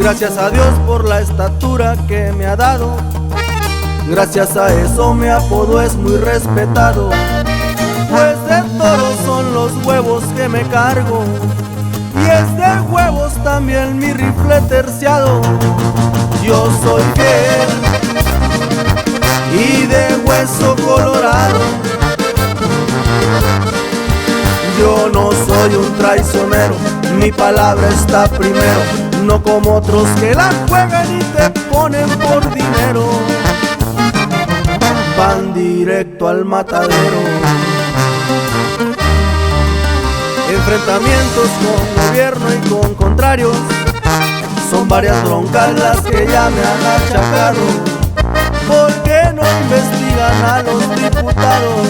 Gracias a Dios por la estatura que me ha dado, gracias a eso mi apodo es muy respetado. Pues de toros son los huevos que me cargo, y es de huevos también mi rifle terciado. Yo soy fiel y de hueso colorado. Yo no soy un traicionero, mi palabra está primero, no como otros que la juegan y te ponen por dinero. Van directo al matadero. Enfrentamientos con gobierno y con contrarios, son varias broncas las que ya me han achacado. ¿Por qué no investigan a los diputados,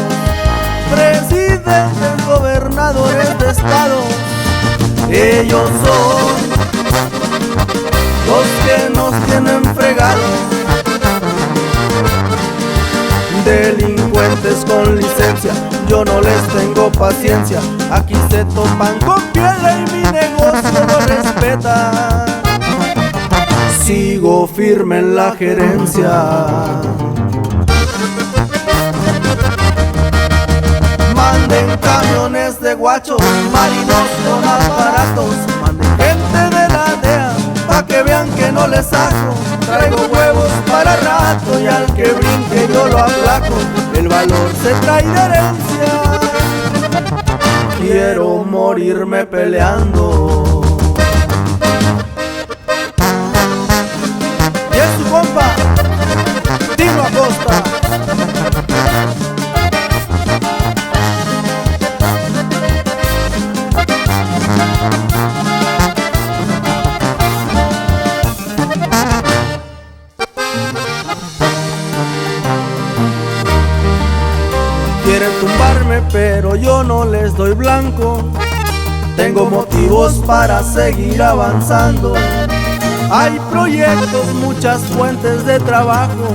presidentes, gobernadores de estado? Ellos son los que nos tienen fregados. Delincuentes con licencia, yo no les tengo paciencia. Aquí se topan con piedra y mi negocio lo respeta. Sigo firme en la gerencia. Manden camiones de guachos, marinos con aparatos, manden gente de la DEA, pa' que vean que no les saco. Traigo huevos para rato y al que brinque yo lo aplaco. El valor se trae de herencia, quiero morirme peleando. Y es su compa, Tino Acosta. Quieren tumbarme pero yo no les doy blanco. Tengo motivos para seguir avanzando. Hay proyectos, muchas fuentes de trabajo.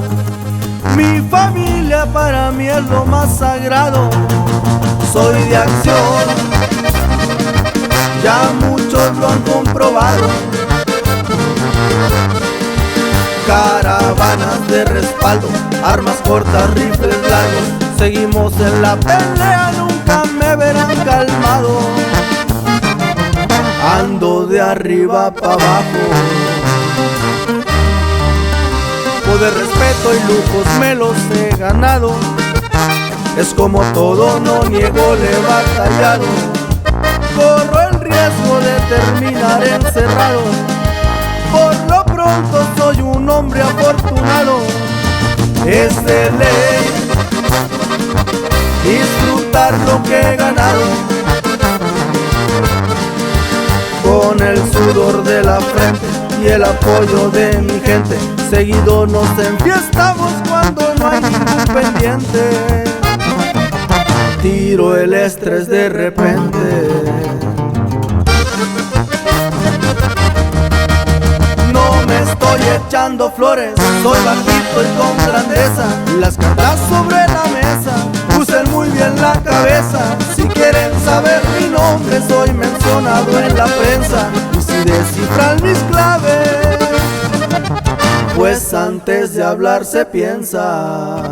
Mi familia para mí es lo más sagrado. Soy de acción, ya muchos lo han comprobado. Caravanas de respaldo, armas cortas, rifles largos. Seguimos en la pelea, nunca me verán calmado. Ando de arriba para abajo. Poder, respeto y lujos me los he ganado. Es como todo, no niego, le he batallado. Corro el riesgo de terminar encerrado. Por lo pronto soy un hombre afortunado. Es de ley disfrutar lo que he ganado. Con el sudor de la frente y el apoyo de mi gente, seguido nos enfiestamos cuando no hay ningún pendiente. Tiro el estrés de repente. No me estoy echando flores, soy bajito y con grandeza. Las cartas sobre la mesa, usen muy bien la cabeza. Si quieren saber mi nombre, soy mencionado en la prensa. Y si descifran mis claves, pues antes de hablar se piensa.